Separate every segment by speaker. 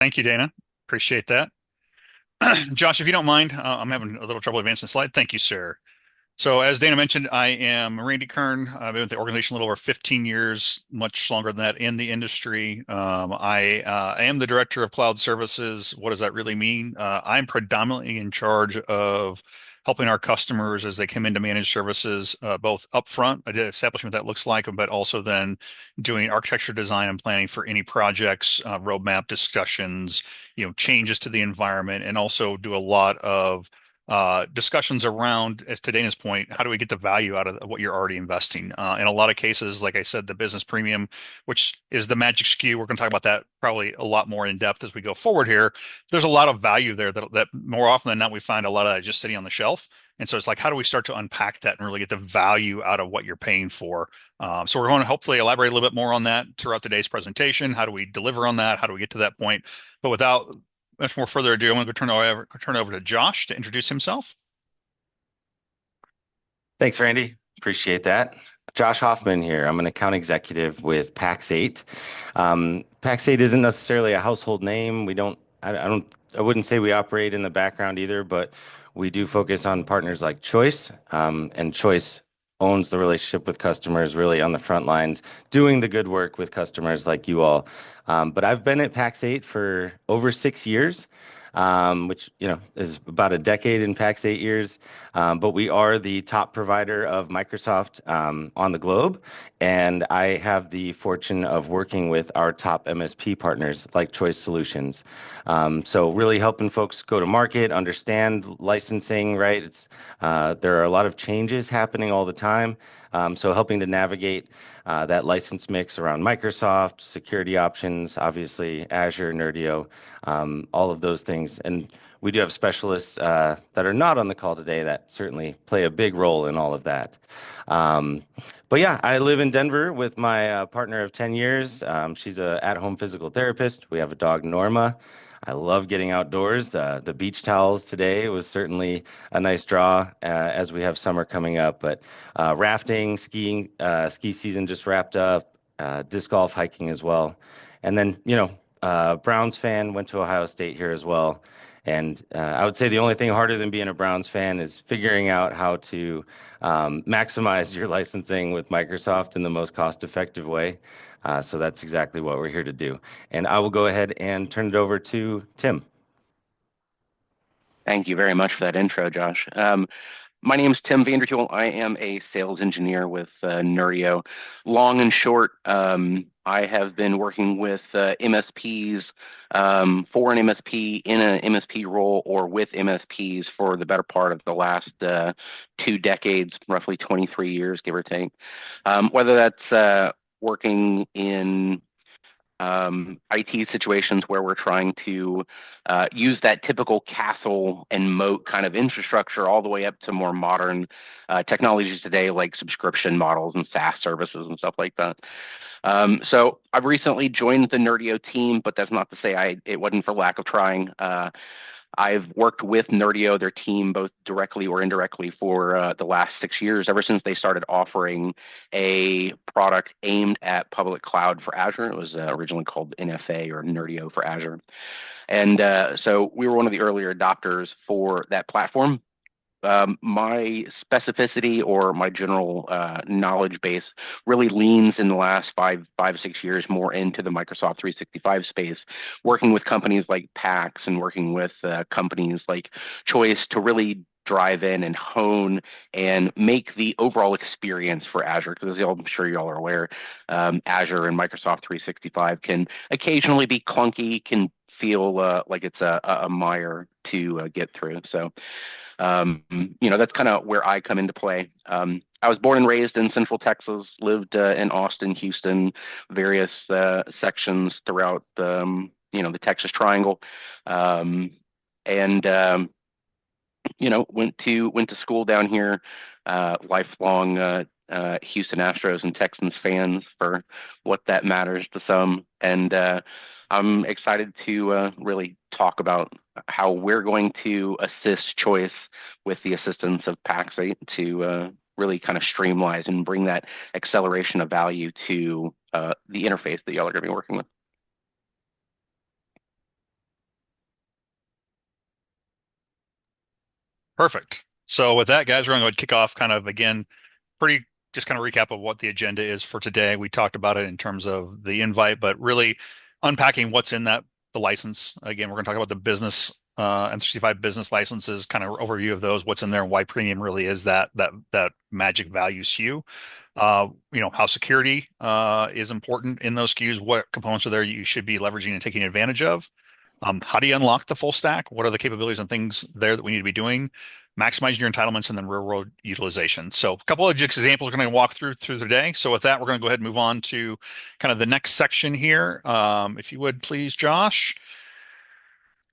Speaker 1: Thank you, Dana. Appreciate that. Josh, if you don't mind, I'm having a little trouble advancing the slide. Thank you, sir. So, as Dana mentioned, I am Randy Kern. I've been with the organization a little over 15 years, much longer than that in the industry. I am the director of cloud services. What does that really mean? I'm predominantly in charge of helping our customers as they come into managed services, both upfront, establishing what that looks like, but also then doing architecture design and planning for any projects, roadmap discussions, changes to the environment, and also do a lot of discussions around, as to Dana's point, how do we get the value out of what you're already investing? In a lot of cases, like I said, the business premium, which is the magic SKU, we're going to talk about that probably a lot more in depth as we go forward here. There's a lot of value there that more often than not, we find a lot of that just sitting on the shelf. And so it's like, how do we start to unpack that and really get the value out of what you're paying for? So we're going to hopefully elaborate a little bit more on that throughout today's presentation. How do we deliver on that? How do we get to that point? But without much more further ado, I'm going to turn it over to Josh to introduce himself.
Speaker 2: Thanks, Randy. Appreciate that. Josh Hoffman here. I'm an account executive with Pax8. Pax8 isn't necessarily a household name. I wouldn't say we operate in the background either, but we do focus on partners like Choice, and Choice owns the relationship with customers really on the front lines, doing the good work with customers like you all. But I've been at Pax8 for over 6 years, which is about a decade in Pax 8 years. But we are the top provider of Microsoft on the globe, and I have the fortune of working with our top MSP partners like Choice Solutions. So really helping folks go to market, understand licensing, right? There are a lot of changes happening all the time. So helping to navigate that license mix around Microsoft, security options, obviously Azure, Nerdio, all of those things. And we do have specialists that are not on the call today that certainly play a big role in all of that. Um, but yeah, I live in Denver with my partner of 10 years. She's a at-home physical therapist. We have a dog, Norma. I love getting outdoors. The beach towels today was certainly a nice draw as we have summer coming up. But rafting, skiing, ski season just wrapped up, disc golf, hiking as well. And then, Browns fan, went to Ohio State here as well. And I would say the only thing harder than being a Browns fan is figuring out how to maximize your licensing with Microsoft in the most cost-effective way. So that's exactly what we're here to do. And I will go ahead and turn it over to Tim.
Speaker 3: Thank you very much for that intro, Josh. My name is Tim Vandertool. I am a sales engineer with Nerdio. Long and short, I have been working with MSPs, for an MSP, in an MSP role, or with MSPs for the better part of the last 2 decades, roughly 23 years, give or take. Whether that's working in IT situations where we're trying to use that typical castle and moat kind of infrastructure all the way up to more modern technologies today, like subscription models and SaaS services and stuff like that. So I've recently joined the Nerdio team, but that's not to say it wasn't for lack of trying. I've worked with Nerdio, their team, both directly or indirectly for the last 6 years, ever since they started offering a product aimed at public cloud for Azure. It was originally called NFA, or Nerdio for Azure. And so we were one of the earlier adopters for that platform. My specificity, or my general knowledge base, really leans in the last 6 years more into the Microsoft 365 space, working with companies like PAX and working with companies like Choice to really drive in and hone and make the overall experience for Azure. Because as I'm sure you all are aware, Azure and Microsoft 365 can occasionally be clunky, can feel like it's a mire to get through. So that's kind of where I come into play. I was born and raised in Central Texas, lived in Austin, Houston, various sections throughout the Texas Triangle, and went to school down here. Lifelong Houston Astros and Texans fans, for what that matters to some, and I'm excited to really talk about how we're going to assist Choice with the assistance of Pax8 to really kind of streamline and bring that acceleration of value to the interface that y'all are going to be working with.
Speaker 1: Perfect. So with that, guys, we're going to go ahead and kick off kind of again, pretty just kind of recap of what the agenda is for today. We talked about it in terms of the invite, but really unpacking what's in the license. Again, we're going to talk about the business, M365 business licenses, kind of overview of those, what's in there, and why premium really is that magic value SKU. How security is important in those SKUs, what components are there you should be leveraging and taking advantage of. How do you unlock the full stack? What are the capabilities and things there that we need to be doing? Maximizing your entitlements and then real world utilization. So a couple of just examples we're going to walk through the day. So with that, we're going to go ahead and move on to kind of the next section here. If you would please, Josh.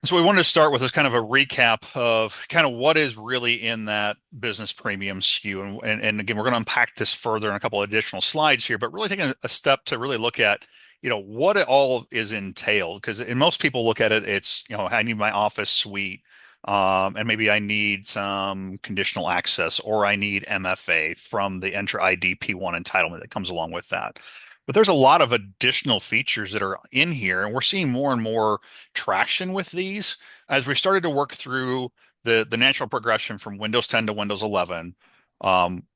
Speaker 1: So we wanted to start with this kind of a recap of kind of what is really in that business premium SKU. And again, we're going to unpack this further in a couple of additional slides here, but really taking a step to really look at, what it all is entailed. Because in most people look at it, it's, I need my office suite. And maybe I need some conditional access or I need MFA from the Enter ID P1 entitlement that comes along with that. But there's a lot of additional features that are in here, and we're seeing more and more traction with these as we started to work through the natural progression from Windows 10 to Windows 11.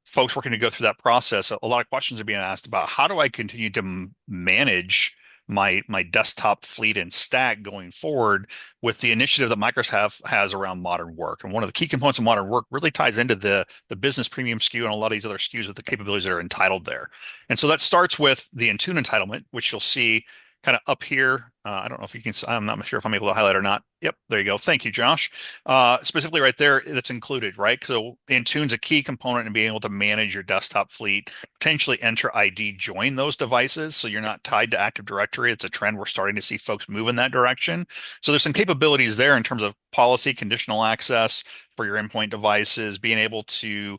Speaker 1: Folks working to go through that process, a lot of questions are being asked about how do I continue to manage my desktop fleet and stack going forward with the initiative that Microsoft has around modern work. And one of the key components of modern work really ties into the business premium SKU and a lot of these other SKUs with the capabilities that are entitled there. And so that starts with the Intune entitlement, which you'll see kind of up here. I don't know if you can, I'm not sure if I'm able to highlight or not. Yep, there you go. Thank you, Josh. Specifically right there, that's included, right? So Intune's a key component in being able to manage your desktop fleet, potentially Enter ID, join those devices. So you're not tied to Active Directory. It's a trend we're starting to see folks move in that direction. So there's some capabilities there in terms of policy, conditional access for your endpoint devices, being able to,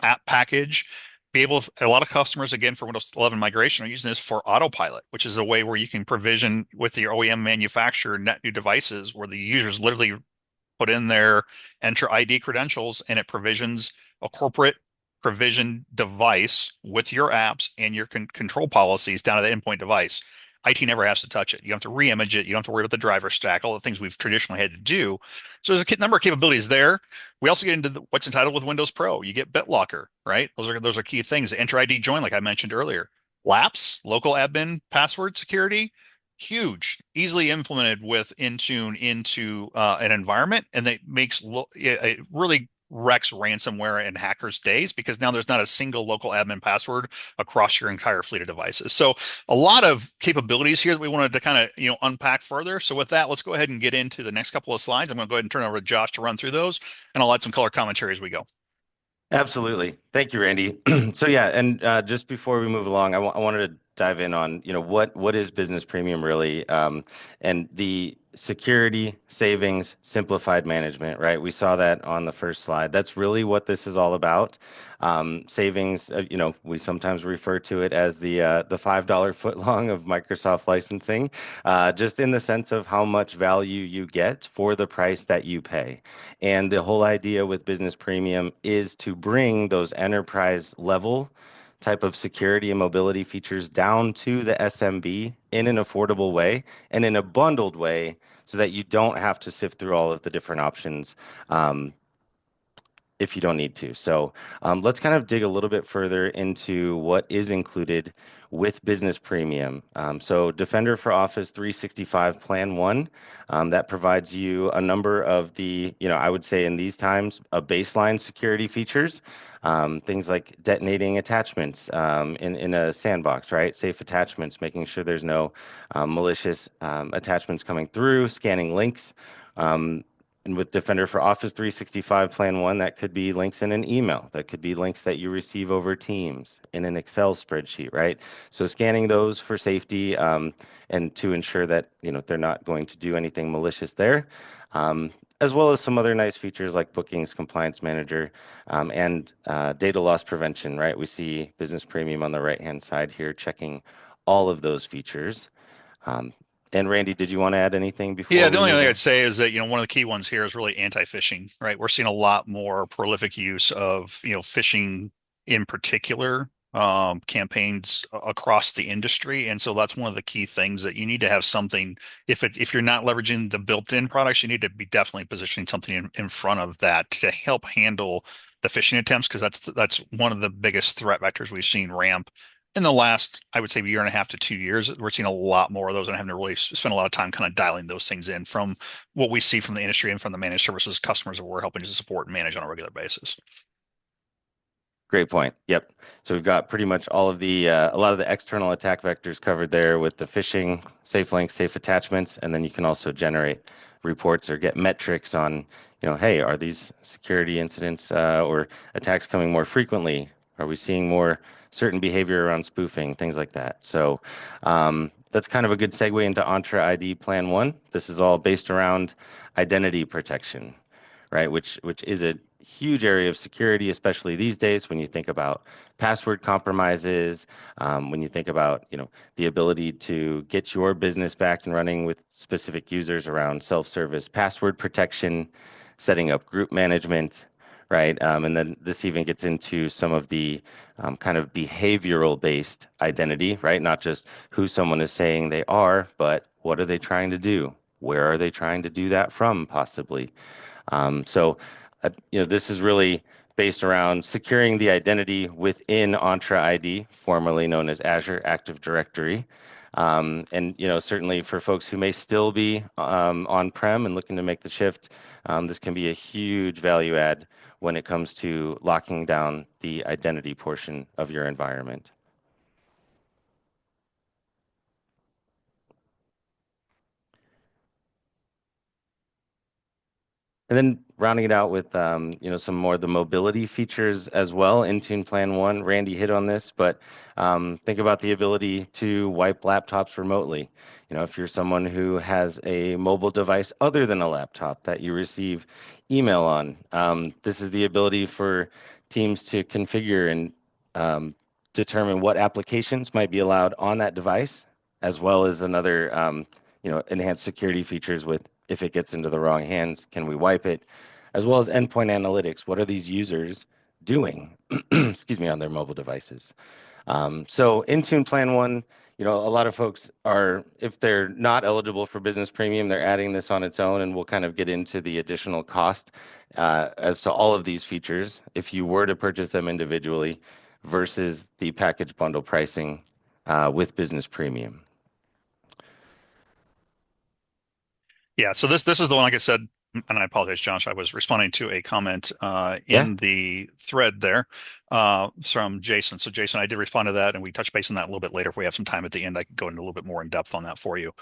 Speaker 1: app package be able to, a lot of customers again for Windows 11 migration are using this for autopilot, which is a way where you can provision with your OEM manufacturer net new devices where the users literally put in their Enter ID credentials and it provisions a corporate provision device with your apps and your control policies down to the endpoint device. IT never has to touch it. You don't have to re-image it. You don't have to worry about the driver stack, all the things we've traditionally had to do. So there's a number of capabilities there. We also get into what's entitled with Windows Pro. You get BitLocker, right? Those are key things. Enter ID join, like I mentioned earlier. Lapse, local admin password security, huge, easily implemented with Intune into an environment, and that it really wrecks ransomware and hackers' days because now there's not a single local admin password across your entire fleet of devices. So a lot of capabilities here that we wanted to kind of unpack further. So with that, let's go ahead and get into the next couple of slides. I'm going to go ahead and turn it over to Josh to run through those, and I'll add some color commentary as we go.
Speaker 2: Absolutely. Thank you, Randy. So yeah, and just before we move along, I wanted to dive in on, what is business premium really, and the security, savings, simplified management, right? We saw that on the first slide. That's really what this is all about. Savings, we sometimes refer to it as the $5 footlong of Microsoft licensing, just in the sense of how much value you get for the price that you pay. And the whole idea with business premium is to bring those enterprise level type of security and mobility features down to the SMB in an affordable way and in a bundled way so that you don't have to sift through all of the different options if you don't need to. So let's kind of dig a little bit further into what is included with Business Premium. So Defender for Office 365 Plan 1, that provides you a number of the, I would say in these times, a baseline security features, things like detonating attachments in a sandbox, right? Safe attachments, making sure there's no malicious attachments coming through, scanning links. And with Defender for Office 365 Plan 1, that could be links in an email. That could be links that you receive over Teams in an Excel spreadsheet, right? So scanning those for safety and to ensure that they're not going to do anything malicious there, as well as some other nice features like Bookings Compliance Manager and data loss prevention, right? We see Business Premium on the right-hand side here checking all of those features. And Randy, did you want to add anything before
Speaker 1: Yeah,
Speaker 2: we
Speaker 1: the only
Speaker 2: move
Speaker 1: thing
Speaker 2: on?
Speaker 1: I'd say is that, one of the key ones here is really anti-phishing, right? We're seeing a lot more prolific use of, phishing in particular. campaigns across the industry. And so that's one of the key things that you need to have something. If you're not leveraging the built-in products, you need to be definitely positioning something in front of that to help handle the phishing attempts, because that's one of the biggest threat vectors we've seen ramp in the last, I would say, year and a half to 2 years. We're seeing a lot more of those and having to really spend a lot of time kind of dialing those things in from what we see from the industry and from the managed services customers that we're helping to support and manage on a regular basis.
Speaker 2: Great point. Yep. So we've got pretty much all of the a lot of the external attack vectors covered there with the phishing, safe links, safe attachments, and then you can also generate reports or get metrics on, hey, are these security incidents or attacks coming more frequently? Are we seeing more certain behavior around spoofing, things like that? So that's kind of a good segue into Entra ID Plan 1. This is all based around identity protection, right? Which is a huge area of security, especially these days when you think about password compromises, when you think about, the ability to get your business back and running with specific users around self-service password protection, setting up group management, right? And then this even gets into some of the kind of behavioral based identity, right? Not just who someone is saying they are, but what are they trying to do? Where are they trying to do that from, possibly? This is really based around securing the identity within Entra ID, formerly known as Azure Active Directory. And certainly for folks who may still be on-prem and looking to make the shift, this can be a huge value add when it comes to locking down the identity portion of your environment. And then rounding it out with some more of the mobility features as well. Intune Plan 1, Randy hit on this, but think about the ability to wipe laptops remotely. If you're someone who has a mobile device other than a laptop that you receive email on, this is the ability for teams to configure and determine what applications might be allowed on that device, as well as another enhanced security features with, if it gets into the wrong hands, can we wipe it? As well as endpoint analytics. What are these users doing, excuse me, on their mobile devices? So Intune Plan 1, a lot of folks are, if they're not eligible for Business Premium, they're adding this on its own, and we'll kind of get into the additional cost as to all of these features if you were to purchase them individually versus the package bundle pricing with Business Premium.
Speaker 1: Yeah, so this is the one, like I said, and I apologize, Josh. I was responding to a comment
Speaker 2: Yeah.
Speaker 1: in the thread there from Jason. So Jason, I did respond to that, and we touch base on that a little bit later. If we have some time at the end, I can go into a little bit more in depth on that for you.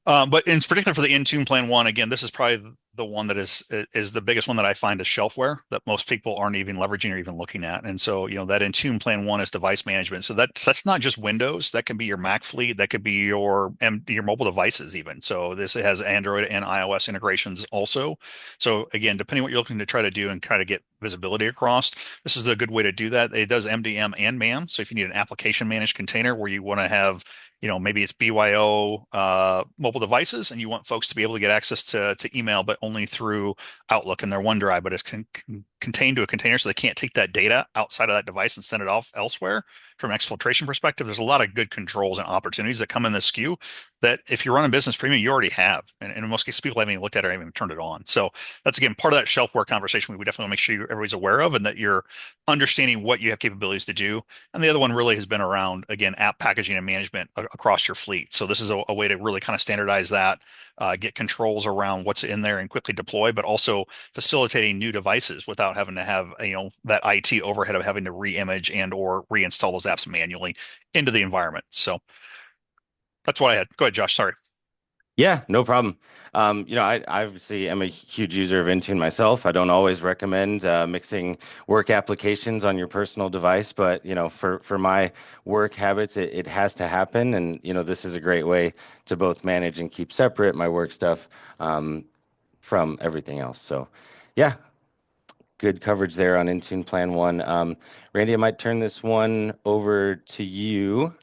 Speaker 1: But in particular for the Intune Plan 1, again, this is probably the one that is the biggest one that I find is shelfware that most people aren't even leveraging or even looking at. And so, that Intune Plan 1 is device management. So that's not just Windows. That can be your Mac fleet. That could be your mobile devices even. So this has Android and iOS integrations also. So again, depending what you're looking to try to do and try to get visibility across, this is a good way to do that. It does MDM and MAM. So if you need an application managed container where you want to have maybe it's BYO mobile devices, and you want folks to be able to get access to email, but only through Outlook and their OneDrive, but it's contained to a container, so they can't take that data outside of that device and send it off elsewhere. From an exfiltration perspective, there's a lot of good controls and opportunities that come in this SKU that if you're running Business Premium, you already have. And in most cases, people haven't even looked at it or haven't even turned it on. So that's, again, part of that shelfware conversation we definitely want to make sure everybody's aware of and that you're understanding what you have capabilities to do. And the other one really has been around, again, app packaging and management across your fleet. So this is a way to really kind of standardize that, get controls around what's in there and quickly deploy, but also facilitating new devices without having to have, that IT overhead of having to re-image and or reinstall those apps manually into the environment. So that's what I had. Go ahead, Josh. Sorry.
Speaker 2: Yeah, no problem. I obviously am a huge user of Intune myself. I don't always recommend mixing work applications on your personal device, but for my work habits, it has to happen. And this is a great way to both manage and keep separate my work stuff from everything else. So, yeah, good coverage there on Intune Plan 1. Randy, I might turn this one over to you.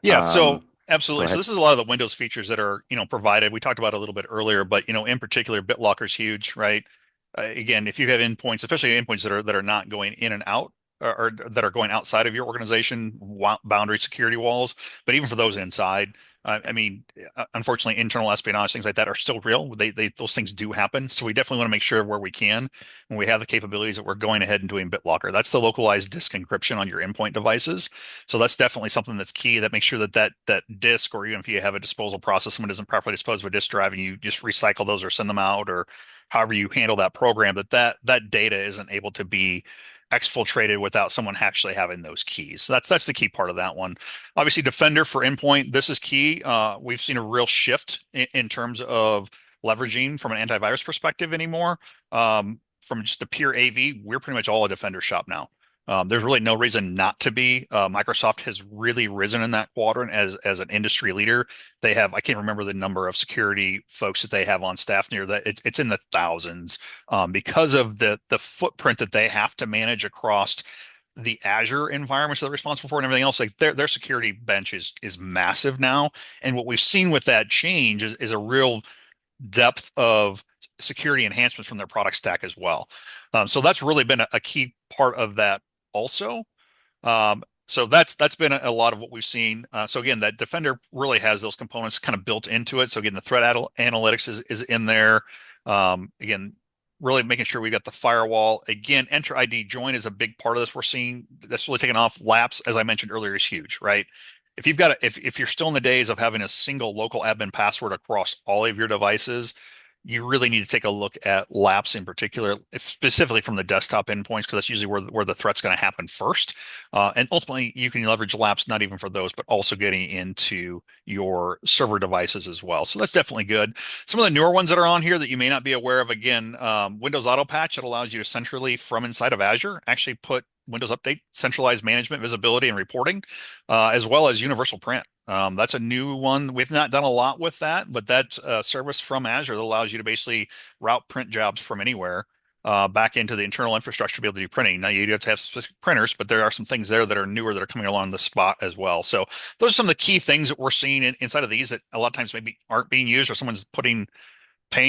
Speaker 1: Yeah, so
Speaker 2: Go
Speaker 1: absolutely. So
Speaker 2: ahead.
Speaker 1: this is a lot of the Windows features that are, provided. We talked about it a little bit earlier, but in particular, BitLocker is huge, right? Again, if you have endpoints, especially endpoints that are not going in and out or that are going outside of your organization boundary security walls, but even for those inside. I mean, unfortunately, internal espionage, things like that are still real. Those things do happen. So we definitely want to make sure where we can, when we have the capabilities, that we're going ahead and doing BitLocker. That's the localized disk encryption on your endpoint devices. So that's definitely something that's key. That makes sure that disk, or even if you have a disposal process, someone doesn't properly dispose of a disk drive and you just recycle those or send them out, or however you handle that program, that data isn't able to be exfiltrated without someone actually having those keys. So that's the key part of that one. Obviously, Defender for endpoint, this is key. We've seen a real shift in terms of leveraging from an antivirus perspective anymore. From just the pure AV, we're pretty much all a Defender shop now. There's really no reason not to be. Microsoft has really risen in that quadrant as an industry leader. They have, I can't remember the number of security folks that they have on staff near that. It's in the thousands, because of the footprint that they have to manage across the Azure environments that they're responsible for and everything else. Like their security bench is massive now. And what we've seen with that change is a real depth of security enhancements from their product stack as well. So that's really been a key part of that also. So that's been a lot of what we've seen. So again, that Defender really has those components kind of built into it. So again, the threat analytics is in there. Again, really making sure we got the firewall. Again, Enter ID join is a big part of this. We're seeing that's really taking off. Laps, as I mentioned earlier, is huge, right? If you've got if you're still in the days of having a single local admin password across all of your devices, you really need to take a look at laps in particular, specifically from the desktop endpoints, because that's usually where the threat's going to happen first. And ultimately, you can leverage laps not even for those, but also getting into your server devices as well. So that's definitely good. Some of the newer ones that are on here that you may not be aware of, again, Windows Auto Patch, that allows you to centrally from inside of Azure actually put Windows Update, centralized management, visibility, and reporting, as well as Universal Print. That's a new one. We've not done a lot with that, but that's a service from Azure that allows you to basically route print jobs from anywhere back into the internal infrastructure to be able to do printing. Now, you do have to have specific printers, but there are some things there that are newer that are coming along the spot as well. So those are some of the key things that we're seeing inside of these that a lot of times maybe aren't being used, or someone's paying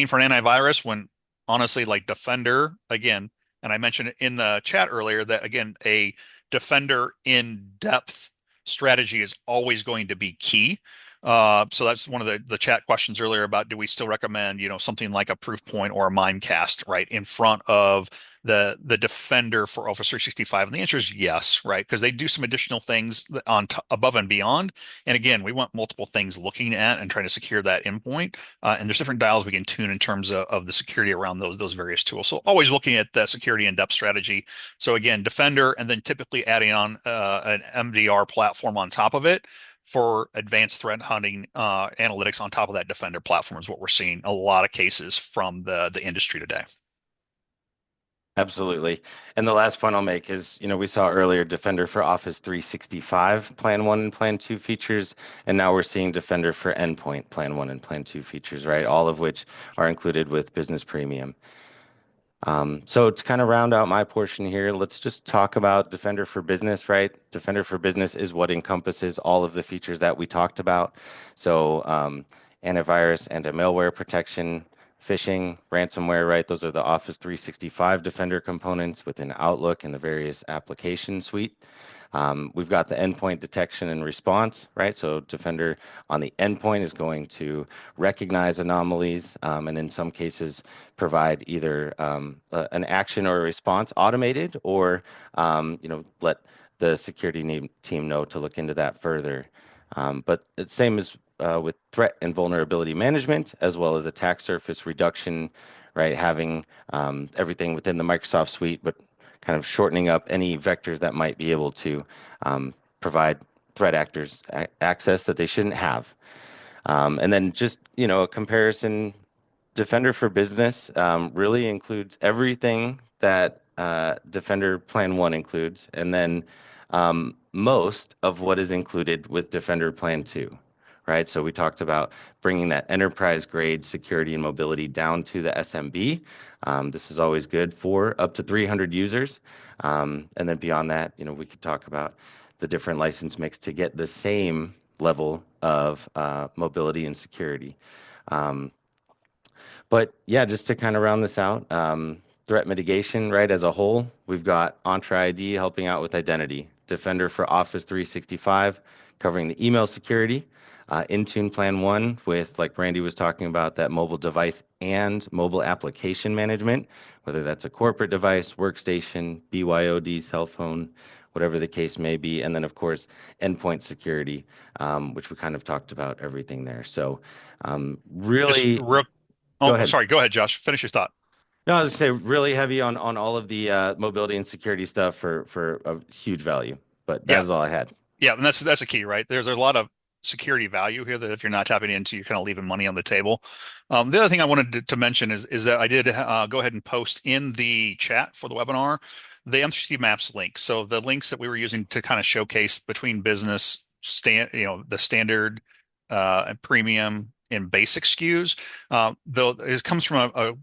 Speaker 1: for an antivirus when honestly, like Defender, again, and I mentioned it in the chat earlier that again, a Defender in depth strategy is always going to be key. So that's one of the chat questions earlier about, do we still recommend, something like a Proofpoint or a Mimecast, right, in front of the Defender for Office 365? And the answer is yes, right, because they do some additional things above and beyond. And again, we want multiple things looking at and trying to secure that endpoint. And there's different dials we can tune in terms of the security around those various tools. So always looking at the security in depth strategy. So again, Defender, and then typically adding on an MDR platform on top of it for advanced threat hunting analytics on top of that Defender platform is what we're seeing a lot of cases from the industry today.
Speaker 2: Absolutely. And the last point I'll make is, we saw earlier Defender for Office 365 Plan 1 and Plan 2 features, and now we're seeing Defender for Endpoint Plan 1 and Plan 2 features, right? All of which are included with Business Premium. So to kind of round out my portion here, let's just talk about Defender for Business, right? Defender for Business is what encompasses all of the features that we talked about. So antivirus, anti-malware protection, phishing, ransomware, right? Those are the Office 365 Defender components within Outlook and the various application suite. We've got the endpoint detection and response, right? So Defender on the endpoint is going to recognize anomalies, and in some cases provide either an action or a response automated, or let the security team know to look into that further. But it's same as with threat and vulnerability management, as well as attack surface reduction, right? Having everything within the Microsoft suite, but kind of shortening up any vectors that might be able to provide threat actors access that they shouldn't have. And then just, a comparison, Defender for Business really includes everything that Defender Plan 1 includes, and then most of what is included with Defender Plan 2. Right, so we talked about bringing that enterprise-grade security and mobility down to the SMB. This is always good for up to 300 users, and then beyond that, we could talk about the different license mix to get the same level of mobility and security. But yeah, just to kind of round this out, threat mitigation, right, as a whole. We've got Entra ID helping out with identity, Defender for Office 365 covering the email security, Intune Plan 1 with, like Randy was talking about, that mobile device and mobile application management, whether that's a corporate device, workstation, BYOD, cell phone, whatever the case may be. And then, of course, endpoint security, which we kind of talked about everything there. So,
Speaker 1: Just
Speaker 2: really,
Speaker 1: real.
Speaker 2: go
Speaker 1: Oh,
Speaker 2: ahead.
Speaker 1: sorry. Go ahead, Josh. Finish your thought.
Speaker 2: No, I was gonna say really heavy on all of the mobility and security stuff for a huge value. But that
Speaker 1: Yeah.
Speaker 2: is all I had.
Speaker 1: Yeah, and that's a key, right? There's a lot of security value here that if you're not tapping into, you're kind of leaving money on the table. The other thing I wanted to mention is that I did go ahead and post in the chat for the webinar the M3C Maps link. So the links that we were using to kind of showcase between business the standard and premium and basic SKUs. Though it comes from a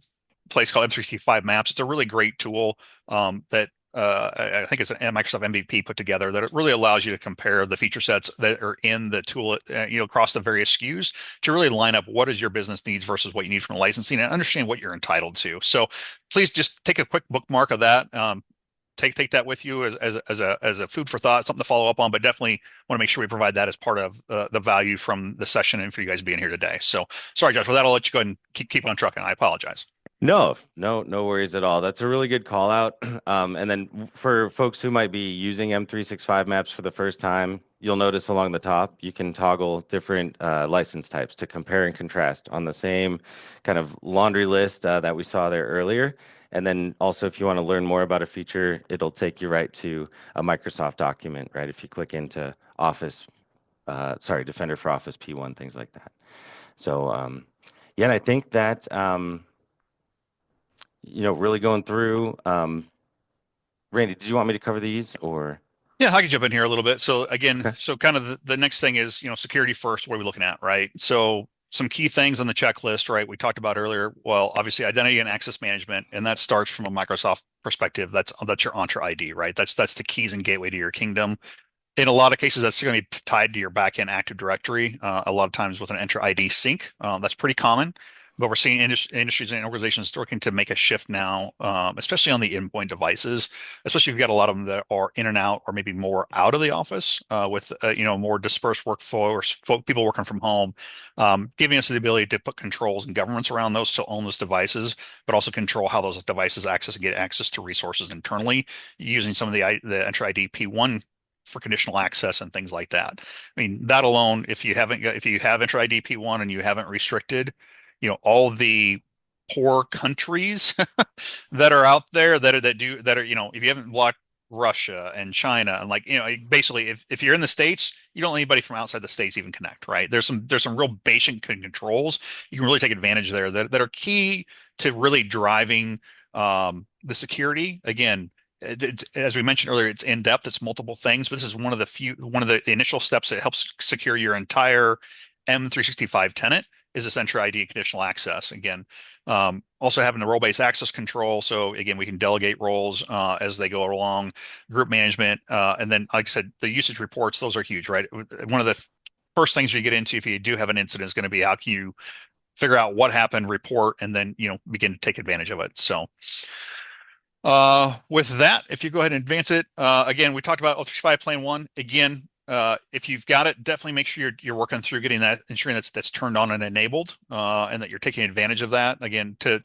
Speaker 1: place called M365 Maps. It's a really great tool that I think it's a Microsoft MVP put together that it really allows you to compare the feature sets that are in the tool, across the various SKUs to really line up what is your business needs versus what you need from licensing and understand what you're entitled to. So please just take a quick bookmark of that. Take that with you as a food for thought, something to follow up on, but definitely want to make sure we provide that as part of the value from the session and for you guys being here today. So sorry, Josh, with that, I'll let you go ahead and keep on trucking. I apologize.
Speaker 2: No worries at all. That's a really good call out. And then for folks who might be using M365 maps for the first time, you'll notice along the top you can toggle different license types to compare and contrast on the same kind of laundry list that we saw there earlier. And then also, if you want to learn more about a feature, it'll take you right to a Microsoft document, right? If you click into Office, Defender for Office P1, things like that. So, yeah, and I think that. Really going through. Randy, did you want me to cover these or?
Speaker 1: Yeah, I can jump in here a little bit. So again,
Speaker 2: Okay.
Speaker 1: so kind of the next thing is, security first. What are we looking at, right? So some key things on the checklist, right? We talked about earlier. Well, obviously identity and access management, and that starts from a Microsoft perspective. That's your Entra ID, right? That's the keys and gateway to your kingdom. In a lot of cases, that's going to be tied to your backend Active Directory. A lot of times with an Enter ID sync, that's pretty common. But we're seeing industries and organizations working to make a shift now, especially on the endpoint devices, especially if you've got a lot of them that are in and out or maybe more out of the office with more dispersed workflow or people working from home, giving us the ability to put controls and governance around those to own those devices, but also control how those devices access and get access to resources internally using some of the Enter ID P1 for conditional access and things like that. I mean, that alone, if you have Enter ID P1 and you haven't restricted, all the poor countries that are out there if you haven't blocked Russia and China and basically if you're in the States, you don't let anybody from outside the States even connect, right? There's some real basic controls you can really take advantage there that are key to really driving the security. Again, as we mentioned earlier, it's in depth, it's multiple things, but this is one of the initial steps that helps secure your entire M365 tenant is this Enter ID and conditional access. Again, also having the role-based access control. So again, we can delegate roles as they go along, group management, and then, like I said, the usage reports, those are huge, right? One of the first things you get into if you do have an incident is going to be how can you figure out what happened, report, and then, begin to take advantage of it. So with that, if you go ahead and advance it, again, we talked about O365 Plan 1. Again, if you've got it, definitely make sure you're working through getting that, ensuring that's turned on and enabled, and that you're taking advantage of that. Again, to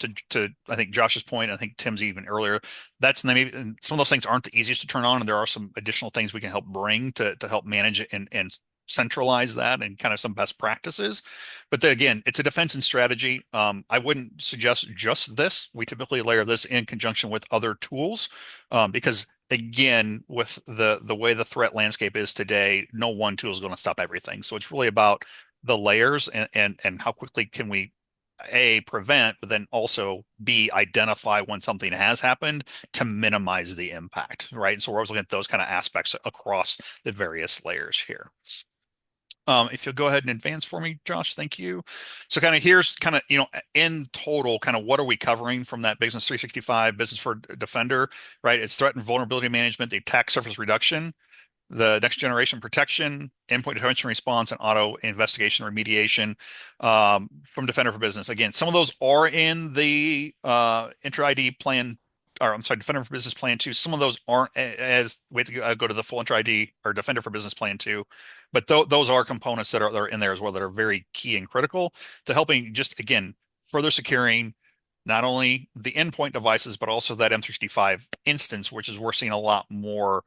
Speaker 1: I think Josh's point, I think Tim's even earlier, that's maybe some of those things aren't the easiest to turn on, and there are some additional things we can help bring to help manage it and centralize that and kind of some best practices. But again, it's a defense and strategy. I wouldn't suggest just this. We typically layer this in conjunction with other tools because again, with the way the threat landscape is today, no one tool is going to stop everything. So it's really about the layers and how quickly can we A, prevent, but then also B, identify when something has happened to minimize the impact, right? So we're always looking at those kind of aspects across the various layers here. If you'll go ahead and advance for me, Josh, thank you. So kind of here's kind of, in total, kind of what are we covering from that Business 365, Business for Defender, right? It's threat and vulnerability management, the attack surface reduction, the next generation protection, endpoint detection response, and auto investigation remediation from Defender for Business. Again, some of those are in the Enter ID Plan or I'm sorry, Defender for Business Plan 2. Some of those aren't as we have to go to the full Entra ID or Defender for Business Plan 2, but those are components that are in there as well that are very key and critical to helping just again further securing not only the endpoint devices but also that M365 instance, which is we're seeing a lot more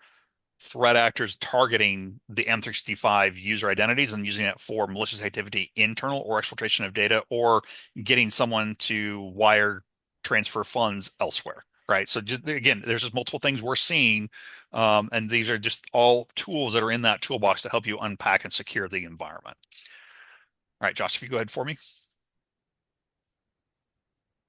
Speaker 1: threat actors targeting the M365 user identities and using it for malicious activity, internal or exfiltration of data, or getting someone to wire transfer funds elsewhere. Right. So just, again, there's just multiple things we're seeing, and these are just all tools that are in that toolbox to help you unpack and secure the environment. All right, Josh, if you go ahead for me.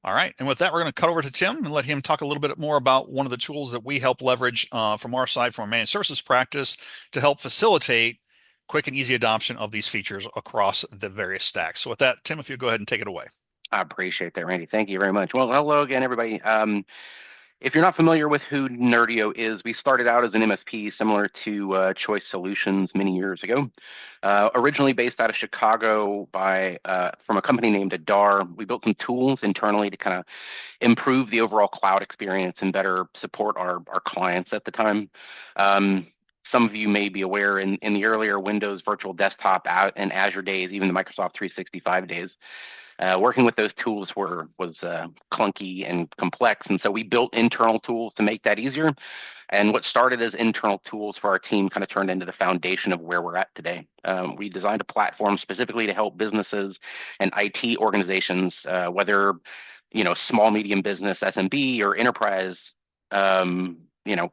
Speaker 1: All right. And with that, we're going to cut over to Tim and let him talk a little bit more about one of the tools that we help leverage from our side, from our managed services practice, to help facilitate quick and easy adoption of these features across the various stacks. So with that, Tim, if you go ahead and take it away.
Speaker 3: I appreciate that, Randy. Thank you very much. Well, hello again, everybody. If you're not familiar with who Nerdio is, we started out as an MSP similar to Choice Solutions many years ago. Originally based out of Chicago from a company named Adar, we built some tools internally to kind of improve the overall cloud experience and better support our clients at the time. Some of you may be aware in the earlier Windows Virtual Desktop and Azure days, even the Microsoft 365 days, working with those tools was clunky and complex, and so we built internal tools to make that easier. And what started as internal tools for our team kind of turned into the foundation of where we're at today. We designed a platform specifically to help businesses and IT organizations, whether small, medium business, SMB, or enterprise.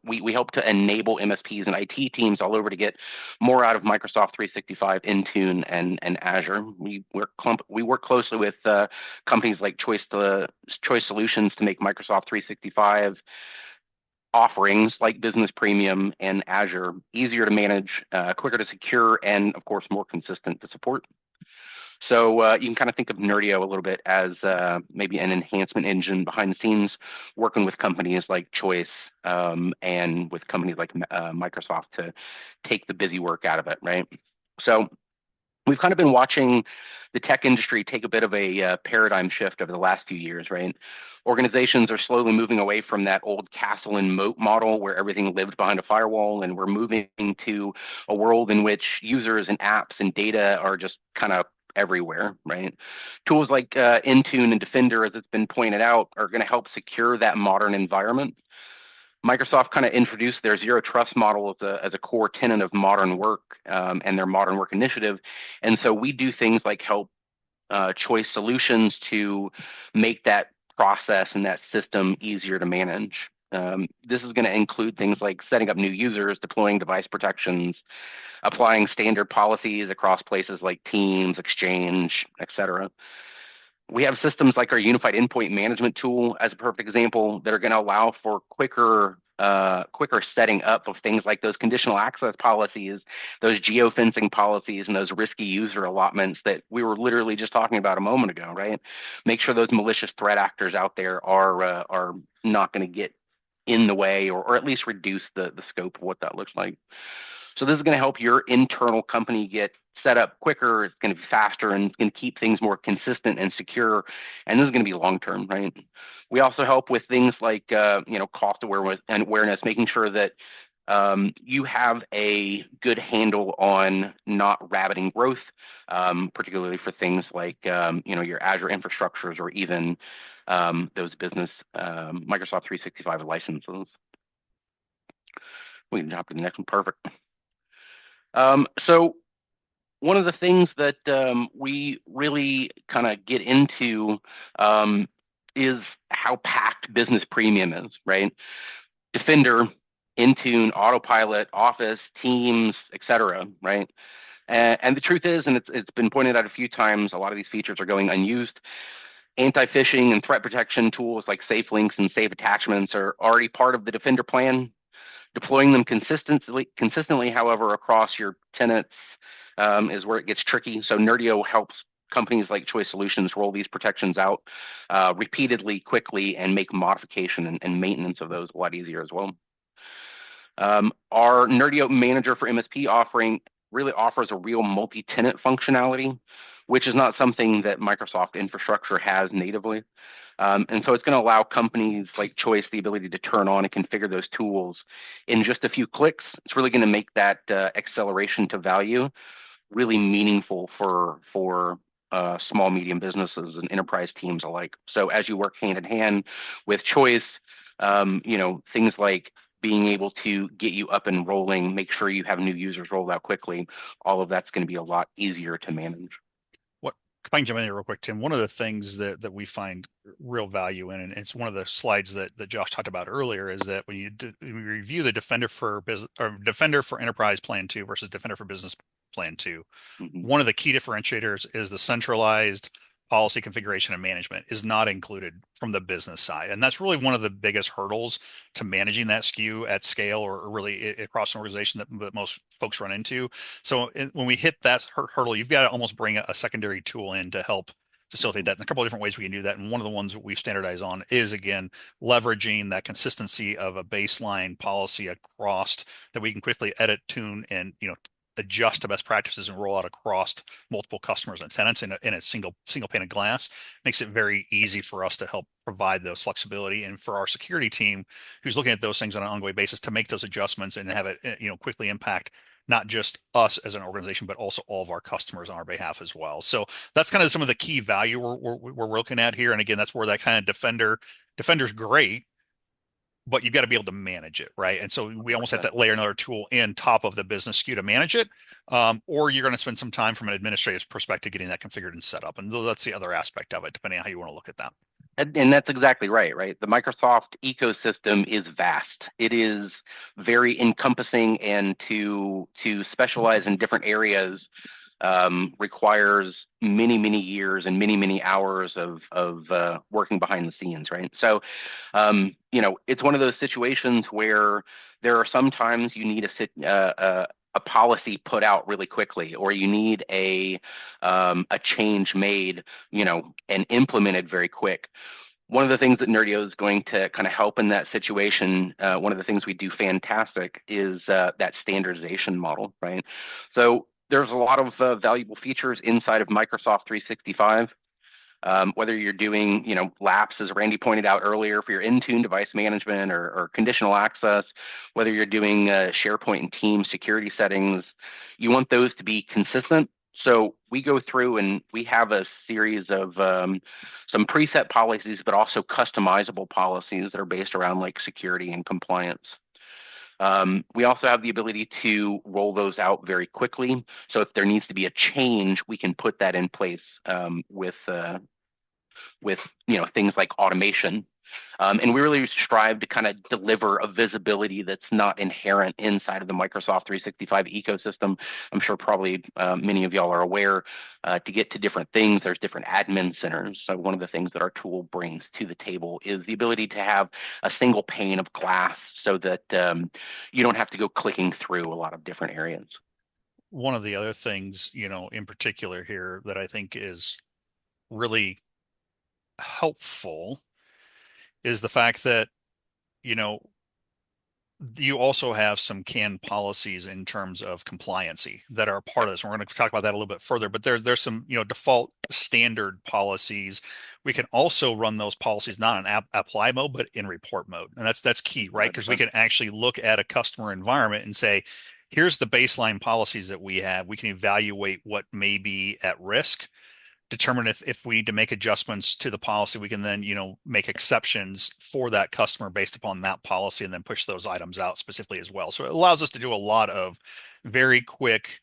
Speaker 3: We help to enable MSPs and IT teams all over to get more out of Microsoft 365, Intune, and Azure. We work closely with companies like Choice Solutions to make Microsoft 365 offerings like Business Premium and Azure easier to manage, quicker to secure, and of course more consistent to support. So you can kind of think of Nerdio a little bit as maybe an enhancement engine behind the scenes, working with companies like Choice and with companies like Microsoft to take the busy work out of it, right? So we've kind of been watching the tech industry take a bit of a paradigm shift over the last few years, right? Organizations are slowly moving away from that old castle and moat model where everything lived behind a firewall, and we're moving to a world in which users and apps and data are just kind of everywhere, right? Tools like Intune and Defender, as it's been pointed out, are going to help secure that modern environment. Microsoft kind of introduced their zero trust model as a core tenet of modern work and their modern work initiative. And so we do things like help Choice Solutions to make that process and that system easier to manage. This is going to include things like setting up new users, deploying device protections, applying standard policies across places like Teams, Exchange, etc. We have systems like our Unified Endpoint Management tool as a perfect example that are going to allow for quicker setting up of things like those conditional access policies, those geofencing policies, and those risky user allotments that we were literally just talking about a moment ago, right? Make sure those malicious threat actors out there are not going to get in the way or at least reduce the scope of what that looks like. So this is going to help your internal company get set up quicker. It's going to be faster and it's going to keep things more consistent and secure. And this is going to be long-term, right? We also help with things like, cost awareness, making sure that you have a good handle on not rabbiting growth, particularly for things like, your Azure infrastructures or even those business Microsoft 365 licenses. We can jump to the next one. Perfect. So one of the things that we really kind of get into is how packed Business Premium is, right? Defender, Intune, Autopilot, Office, Teams, etc., right? And the truth is, and it's been pointed out a few times, a lot of these features are going unused. Anti-phishing and threat protection tools like safe links and safe attachments are already part of the Defender plan. Deploying them consistently, however, across your tenants is where it gets tricky. So Nerdio helps companies like Choice Solutions roll these protections out repeatedly, quickly, and make modification and maintenance of those a lot easier as well. Our Nerdio Manager for MSP offering really offers a real multi-tenant functionality, which is not something that Microsoft infrastructure has natively. And so it's going to allow companies like Choice the ability to turn on and configure those tools in just a few clicks. It's really going to make that acceleration to value really meaningful for small, medium businesses and enterprise teams alike. So as you work hand in hand with Choice, things like being able to get you up and rolling, make sure you have new users rolled out quickly, all of that's going to be a lot easier to manage.
Speaker 1: What if I can jump in here real quick, Tim? One of the things that we find real value in, and it's one of the slides that Josh talked about earlier, is that when when you review the Defender for Business or Defender for Enterprise Plan 2 versus Defender for Business Plan 2,
Speaker 3: Mm-hmm.
Speaker 1: one of the key differentiators is the centralized policy configuration and management is not included from the business side. And that's really one of the biggest hurdles to managing that SKU at scale or really across an organization that most folks run into. So when we hit that hurdle, you've got to almost bring a secondary tool in to help facilitate that. And a couple of different ways we can do that. And one of the ones that we've standardized on is, again, leveraging that consistency of a baseline policy across that we can quickly edit, tune, and adjust to best practices and roll out across multiple customers and tenants in a single pane of glass. Makes it very easy for us to help provide those flexibility, and for our security team who's looking at those things on an ongoing basis to make those adjustments and have it quickly impact not just us as an organization, but also all of our customers on our behalf as well. So that's kind of some of the key value we're looking at here. And again, that's where that kind of defender's great, but you've got to be able to manage it, right? And so we almost have to layer another tool in top of the business SKU to manage it, or you're going to spend some time from an administrative perspective getting that configured and set up. And that's the other aspect of it, depending on how you want to look at that.
Speaker 3: And that's exactly right? The Microsoft ecosystem is vast. It is very encompassing, and to specialize in different areas requires many, many years and many, many hours of working behind the scenes, right? So, it's one of those situations where there are sometimes you need a policy put out really quickly, or you need a change made, and implemented very quick. One of the things that Nerdio is going to kind of help in that situation, one of the things we do fantastic is that standardization model, right? So there's a lot of valuable features inside of Microsoft 365. Whether you're doing, laps, as Randy pointed out earlier, for your Intune device management or conditional access, whether you're doing SharePoint and team security settings, you want those to be consistent. So we go through and we have a series of some preset policies, but also customizable policies that are based around like security and compliance. We also have the ability to roll those out very quickly. So if there needs to be a change, we can put that in place with things like automation. And we really strive to kind of deliver a visibility that's not inherent inside of the Microsoft 365 ecosystem. I'm sure probably many of y'all are aware, to get to different things, there's different admin centers. So one of the things that our tool brings to the table is the ability to have a single pane of glass so that you don't have to go clicking through a lot of different areas.
Speaker 1: One of the other things, in particular here that I think is really helpful is the fact that, you also have some canned policies in terms of compliancy that are part of this. We're going to talk about that a little bit further, but there's some, default standard policies. We can also run those policies not in apply mode, but in report mode. And that's key, right? Because we can actually look at a customer environment and say, here's the baseline policies that we have. We can evaluate what may be at risk, determine if we need to make adjustments to the policy. We can then, make exceptions for that customer based upon that policy and then push those items out specifically as well. So it allows us to do a lot of very quick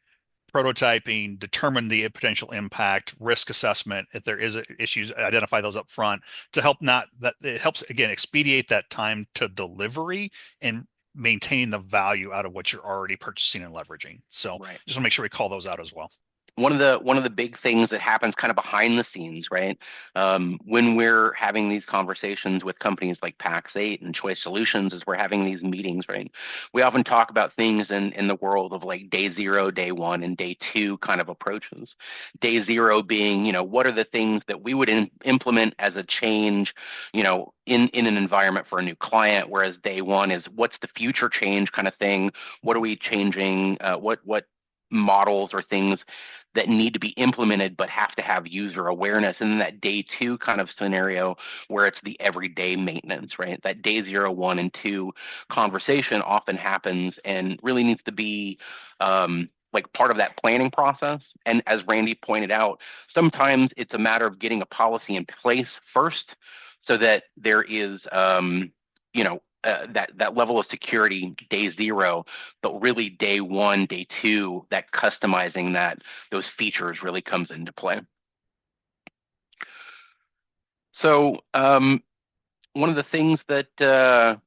Speaker 1: prototyping, determine the potential impact, risk assessment. If there is issues, identify those up front to help it helps, again, expedite that time to delivery and maintain the value out of what you're already purchasing and leveraging. So
Speaker 3: Right.
Speaker 1: Just want to make sure we call those out as well.
Speaker 3: One of the big things that happens kind of behind the scenes, right? When we're having these conversations with companies like Pax8 and Choice Solutions, as we're having these meetings, right? We often talk about things in the world of like day zero, day one, and day two kind of approaches. Day zero being, what are the things that we would implement as a change, in an environment for a new client, whereas day one is what's the future change kind of thing? What are we changing? What models or things that need to be implemented but have to have user awareness. And then that day two kind of scenario where it's the everyday maintenance, right? That day 0, 1, and 2 conversation often happens and really needs to be like part of that planning process. And as Randy pointed out, sometimes it's a matter of getting a policy in place first so that there is, that level of security day 0, but really day 1, day 2, that customizing those features really comes into play. So one of the things that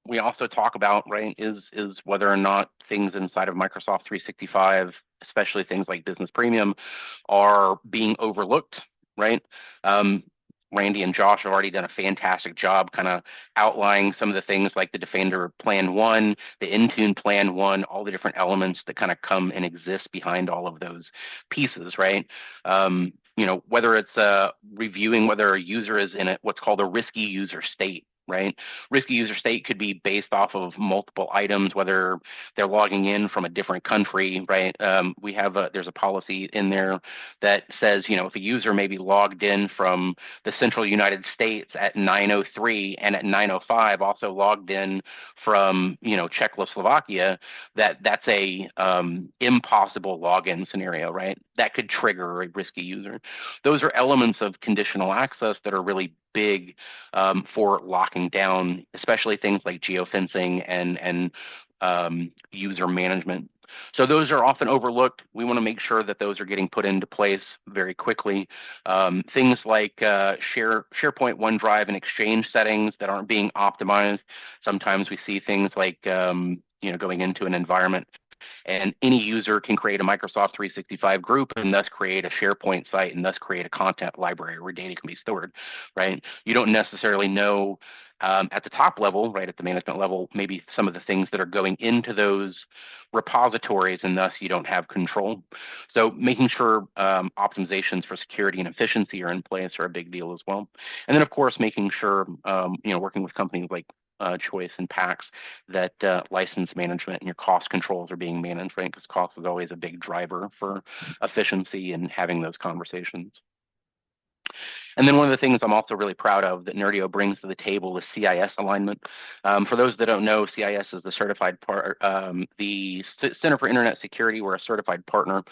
Speaker 3: we also talk about, right, is whether or not things inside of Microsoft 365, especially things like Business Premium, are being overlooked, right? Randy and Josh have already done a fantastic job kind of outlining some of the things like the Defender Plan 1, the Intune Plan 1, all the different elements that kind of come and exist behind all of those pieces, right? Whether it's reviewing whether a user is in what's called a risky user state, right? Risky user state could be based off of multiple items, whether they're logging in from a different country, right? There's a policy in there that says, if a user may be logged in from the central United States at 9:03 and at 9:05 also logged in from, Czechoslovakia, that's a impossible login scenario, right? That could trigger a risky user. Those are elements of conditional access that are really big for locking down, especially things like geofencing and user management. So those are often overlooked. We want to make sure that those are getting put into place very quickly. Things like SharePoint, OneDrive, and Exchange settings that aren't being optimized. Sometimes we see things like going into an environment and any user can create a Microsoft 365 group and thus create a SharePoint site and thus create a content library where data can be stored, right? You don't necessarily know at the top level, right, at the management level, maybe some of the things that are going into those repositories, and thus you don't have control. So making sure optimizations for security and efficiency are in place are a big deal as well. And then, of course, making sure, working with companies like Choice and PAX, that license management and your cost controls are being managed, right? Because cost is always a big driver for efficiency and having those conversations. And then one of the things I'm also really proud of that Nerdio brings to the table is CIS alignment. For those that don't know, CIS is the certified part, the Center for Internet Security. We're a certified partner.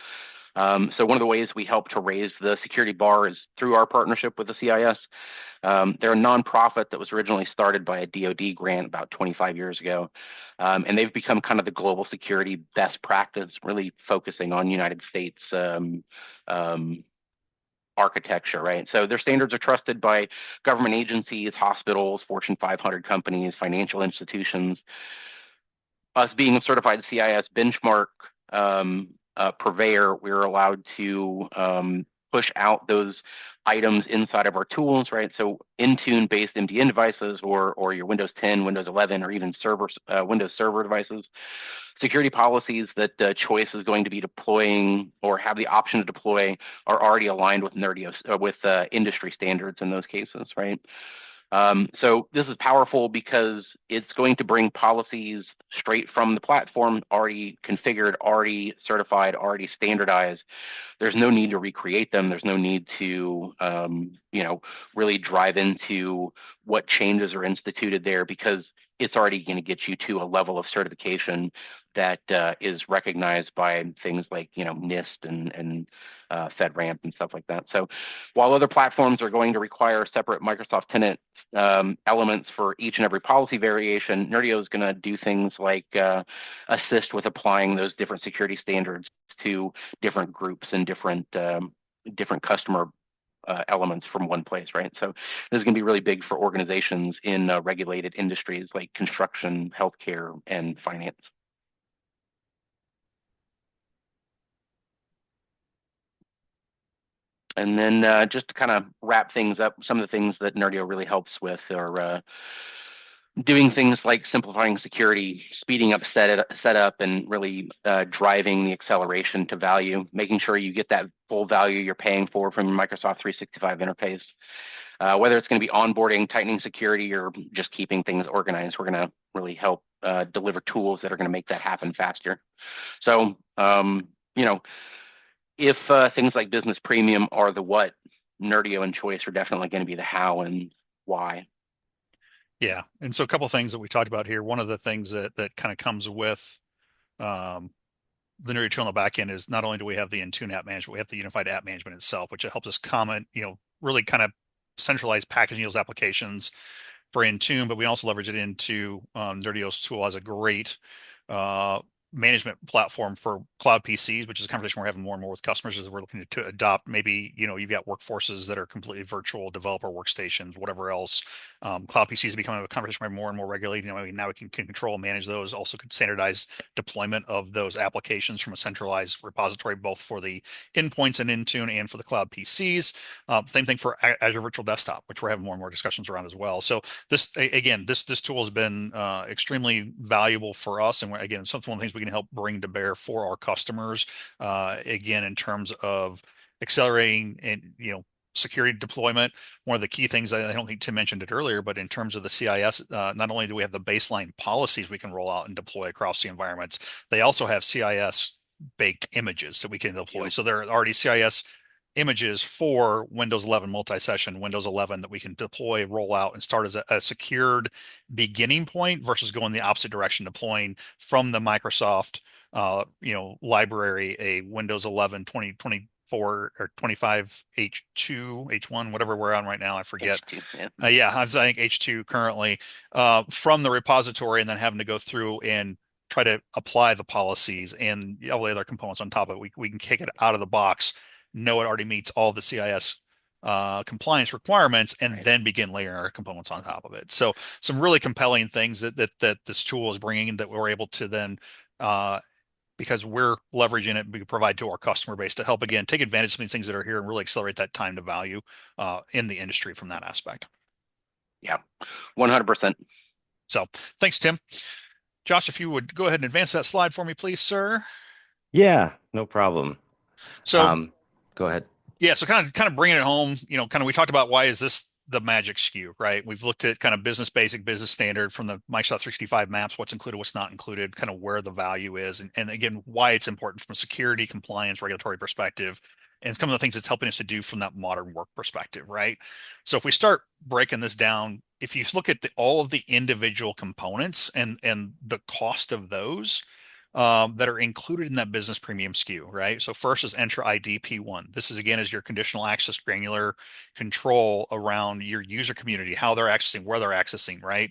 Speaker 3: So one of the ways we help to raise the security bar is through our partnership with the CIS. They're a nonprofit that was originally started by a DoD grant about 25 years ago. And they've become kind of the global security best practice, really focusing on United States architecture, right? So their standards are trusted by government agencies, hospitals, Fortune 500 companies, financial institutions. Us being a certified CIS benchmark purveyor, we're allowed to push out those items inside of our tools, right? So Intune-based MDN devices or your Windows 10, Windows 11, or even Windows Server devices. Security policies that Choice is going to be deploying or have the option to deploy are already aligned with Nerdio, with industry standards in those cases, right? So this is powerful because it's going to bring policies straight from the platform, already configured, already certified, already standardized. There's no need to recreate them. There's no need to, really drive into what changes are instituted there because it's already going to get you to a level of certification that is recognized by things like, NIST and FedRAMP and stuff like that. So while other platforms are going to require separate Microsoft tenant elements for each and every policy variation, Nerdio is going to do things like assist with applying those different security standards to different groups and different customer elements from one place, right? So this is going to be really big for organizations in regulated industries like construction, healthcare, and finance. And then just to kind of wrap things up, some of the things that Nerdio really helps with are doing things like simplifying security, speeding up setup, and really driving the acceleration to value, making sure you get that full value you're paying for from your Microsoft 365 interface. Whether it's going to be onboarding, tightening security, or just keeping things organized, we're going to really help deliver tools that are going to make that happen faster. So, if things like business premium are the what, Nerdio and Choice are definitely going to be the how and why.
Speaker 1: Yeah. And so a couple of things that we talked about here. One of the things that kind of comes with um, the Nerdy tool on the back end is not only do we have the Intune app management, we have the unified app management itself, which helps us comment, really kind of centralize packaging those applications for Intune, but we also leverage it into Nerdio's tool as a great uh, management platform for cloud PCs, which is a conversation we're having more and more with customers as we're looking to adopt. Maybe, you've got workforces that are completely virtual, developer workstations, whatever else. Cloud PCs are becoming a conversation we have more and more regularly. Now we can control and manage those, also could standardize deployment of those applications from a centralized repository, both for the endpoints in Intune and for the cloud PCs. Same thing for Azure Virtual Desktop, which we're having more and more discussions around as well. So this tool has been extremely valuable for us, and again, one of the things we can help bring to bear for our customers. Again, in terms of accelerating and security deployment. One of the key things, I don't think Tim mentioned it earlier, but in terms of the CIS, not only do we have the baseline policies we can roll out and deploy across the environments, they also have CIS baked images that we can deploy.
Speaker 3: Yeah.
Speaker 1: So there are already CIS images for Windows 11 multi-session, Windows 11 that we can deploy, roll out, and start as a secured beginning point versus going the opposite direction, deploying from the Microsoft, library, a Windows 11 2024 or 25 H2, H1, whatever we're on right now, I forget.
Speaker 3: H2, yeah.
Speaker 1: Yeah, I think H2 currently, from the repository, and then having to go through and try to apply the policies and all the other components on top of it. We can kick it out of the box, know it already meets all the CIS compliance requirements, and
Speaker 3: Right.
Speaker 1: then begin layering our components on top of it. So some really compelling things that this tool is bringing that we're able to then, because we're leveraging it, we provide to our customer base to help, again, take advantage of some of these things that are here and really accelerate that time to value in the industry from that aspect.
Speaker 3: Yeah, 100%.
Speaker 1: So thanks, Tim. Josh, if you would go ahead and advance that slide for me, please, sir.
Speaker 2: Yeah, no problem.
Speaker 1: So
Speaker 2: Go ahead.
Speaker 1: yeah, so kind of bringing it home, kind of we talked about why is this the magic SKU, right? We've looked at kind of business basic, business standard from the Microsoft 365 maps, what's included, what's not included, kind of where the value is, and again, why it's important from a security, compliance, regulatory perspective, and some of the things it's helping us to do from that modern work perspective, right? So if we start breaking this down, if you look at all of the individual components and the cost of those, that are included in that business premium SKU, right? So first is Entra ID P1. This is again is your conditional access granular control around your user community, how they're accessing, where they're accessing, right?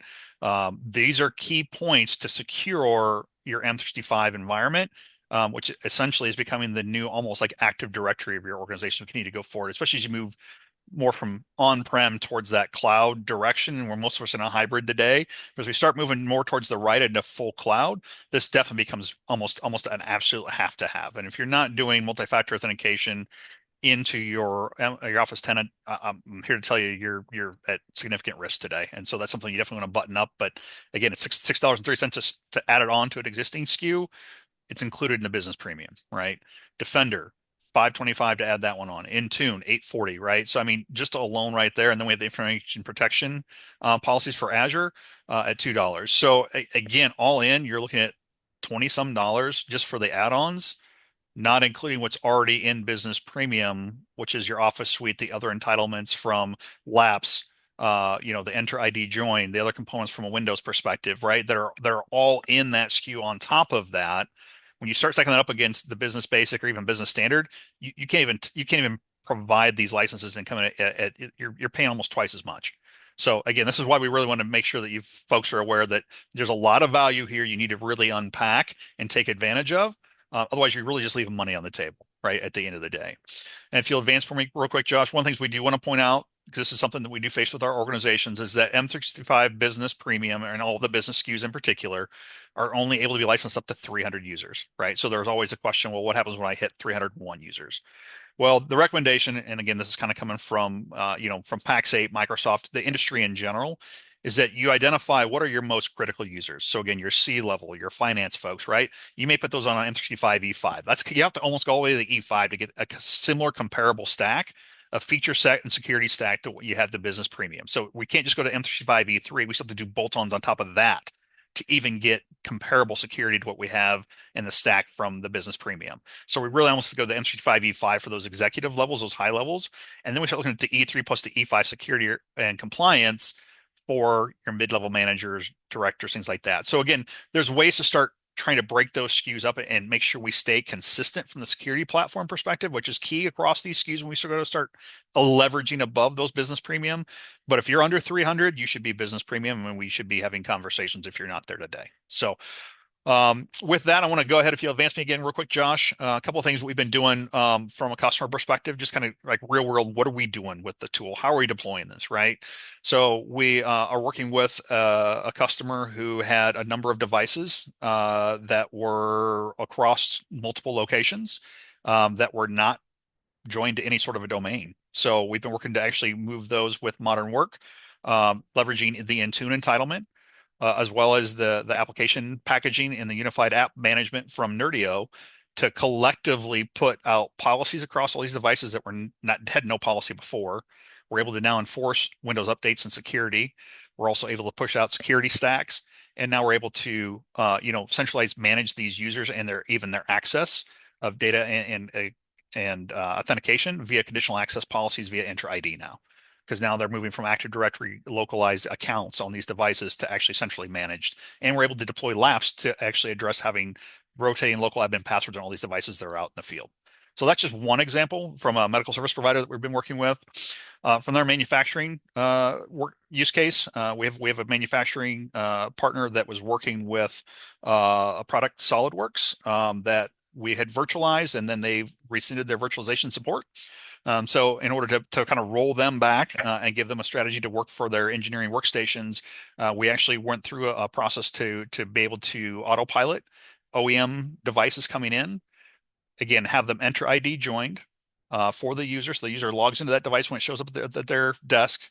Speaker 1: These are key points to secure your M365 environment, which essentially is becoming the new almost like active directory of your organization. We need to go forward, especially as you move more from on-prem towards that cloud direction, where most of us are in a hybrid today. As we start moving more towards the right into full cloud, this definitely becomes almost an absolute have to have. And if you're not doing multi-factor authentication into your Office tenant, I'm here to tell you you're at significant risk today. And so that's something you definitely want to button up. But again, it's $6.03 to add it on to an existing SKU. It's included in the business premium, right? Defender, $525 to add that one on. Intune, $840, right? So I mean, just alone right there, and then we have the information protection policies for Azure at $2. So again, all in, you're looking at 20 some dollars just for the add-ons, not including what's already in business premium, which is your Office suite, the other entitlements from Laps, the Enter ID join, the other components from a Windows perspective, right? That are all in that SKU on top of that. When you start stacking that up against the business basic or even business standard, you can't even provide these licenses and come in at you're paying almost twice as much. So again, this is why we really want to make sure that you folks are aware that there's a lot of value here you need to really unpack and take advantage of. Otherwise, you're really just leaving money on the table, right, at the end of the day. And if you'll advance for me real quick, Josh, one of the things we do want to point out, because this is something that we do face with our organizations, is that M365 Business Premium and all the business SKUs in particular are only able to be licensed up to 300 users, right? So there's always a question, well, what happens when I hit 301 users? Well, the recommendation, and again, this is kind of coming from, from Pax8, Microsoft, the industry in general, is that you identify what are your most critical users. So again, your C level, your finance folks, right? You may put those on an M365 E5. You have to almost go all the way to the E5 to get a similar comparable stack, a feature set and security stack to what you have the business premium. So we can't just go to M365 E3. We still have to do bolt-ons on top of that to even get comparable security to what we have in the stack from the business premium. So we really almost go to the M365 E5 for those executive levels, those high levels. And then we start looking at the E3 plus the E5 security and compliance for your mid-level managers, directors, things like that. So again, there's ways to start trying to break those SKUs up and make sure we stay consistent from the security platform perspective, which is key across these SKUs when we start leveraging above those business premium. But if you're under 300, you should be business premium, and we should be having conversations if you're not there today. So with that, I want to go ahead, if you'll advance me again real quick, Josh. A couple of things we've been doing from a customer perspective, just kind of like real world, what are we doing with the tool? How are we deploying this, right? So we are working with a customer who had a number of devices that were across multiple locations that were not joined to any sort of a domain. So we've been working to actually move those with modern work, leveraging the Intune entitlement as well as the application packaging and the unified app management from Nerdio to collectively put out policies across all these devices that were not had no policy before. We're able to now enforce Windows updates and security. We're also able to push out security stacks, and now we're able to centralize manage these users and their access of data and authentication via conditional access policies via Enter ID now, because now they're moving from Active Directory localized accounts on these devices to actually centrally managed. And we're able to deploy LAPS to actually address having rotating local admin passwords on all these devices that are out in the field. So that's just one example from a medical service provider that we've been working with. From their manufacturing work use case, we have a manufacturing partner that was working with a product, SolidWorks, that we had virtualized, and then they rescinded their virtualization support. So in order to kind of roll them back and give them a strategy to work for their engineering workstations, we actually went through a process to be able to autopilot OEM devices coming in. Again, have them enter ID joined for the user. So the user logs into that device when it shows up at their desk.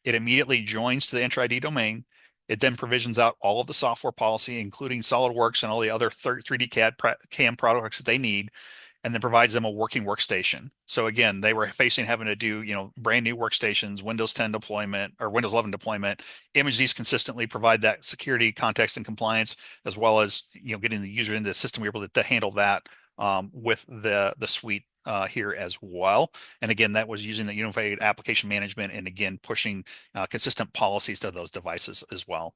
Speaker 1: It immediately joins to the enter ID domain. It then provisions out all of the software policy, including SolidWorks and all the other 3D CAM products that they need, and then provides them a working workstation. So again, they were facing having to do, brand new workstations, Windows 10 deployment or Windows 11 deployment, image these consistently, provide that security, context, and compliance, as well as, getting the user into the system. We were able to handle that with the suite here as well. And again, that was using the unified application management and again, pushing consistent policies to those devices as well.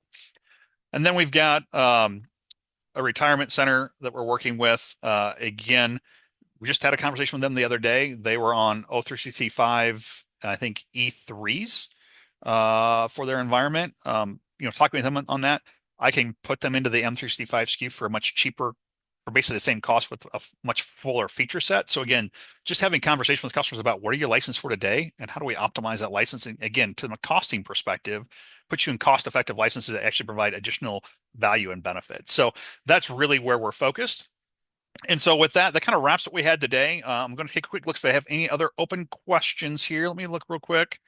Speaker 1: And then we've got a retirement center that we're working with. Again, we just had a conversation with them the other day. They were on O365, I think E3s for their environment. Talking with them on that, I can put them into the M365 SKU for a much cheaper, for basically the same cost with a much fuller feature set. So again, just having conversations with customers about what are you licensed for today and how do we optimize that licensing, again, to the costing perspective, put you in cost-effective licenses that actually provide additional value and benefit. So that's really where we're focused. And so with that kind of wraps what we had today. I'm going to take a quick look if I have any other open questions here. Let me look real quick.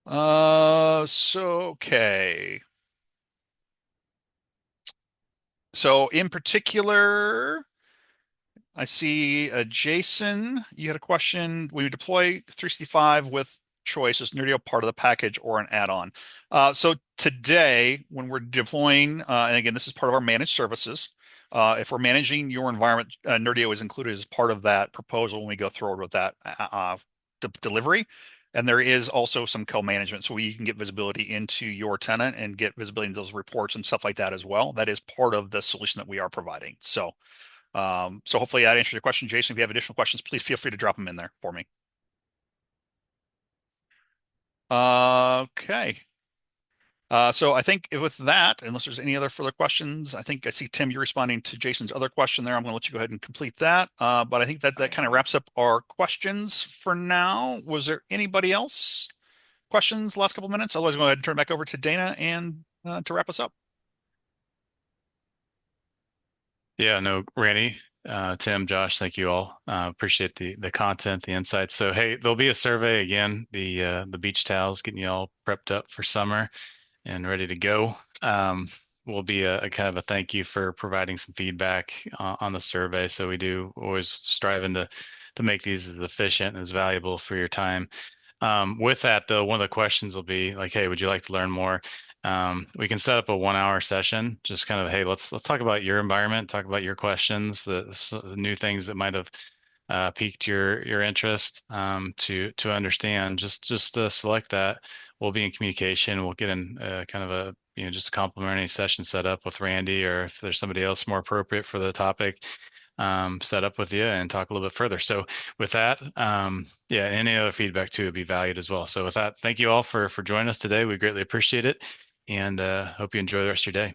Speaker 1: Okay. So in particular, I see Jason, you had a question. When you deploy 365 with choice, is Nerdio part of the package or an add-on? So today, when we're deploying, and again, this is part of our managed services. If we're managing your environment, Nerdio is included as part of that proposal when we go forward with that delivery. And there is also some co-management, so you can get visibility into your tenant and get visibility into those reports and stuff like that as well. That is part of the solution that we are providing. So hopefully that answers your question, Jason. If you have additional questions, please feel free to drop them in there for me. Okay. So I think with that, unless there's any other further questions, I think I see Tim, you're responding to Jason's other question there. I'm going to let you go ahead and complete that. But I think that kind of wraps up our questions for now. Was there anybody else? Questions last couple of minutes? Otherwise, I'm going to go ahead and turn it back over to Dana and to wrap us up.
Speaker 4: Yeah, no, Randy, Tim, Josh, thank you all. Appreciate the content, the insights. So, hey, there'll be a survey again, the beach towels, getting you all prepped up for summer and ready to go. Will be a kind of a thank you for providing some feedback on the survey. So we do always striving to make these as efficient and as valuable for your time. With that, though, one of the questions will be like, hey, would you like to learn more? We can set up a 1 hour session, just kind of, hey, let's talk about your environment, talk about your questions, the new things that might have piqued your interest, to understand. Just select that. We'll be in communication. We'll get in kind of a just a complimentary session set up with Randy, or if there's somebody else more appropriate for the topic, set up with you and talk a little bit further. So with that, yeah, any other feedback too would be valued as well. So with that, thank you all for joining us today. We greatly appreciate it, and hope you enjoy the rest of your day.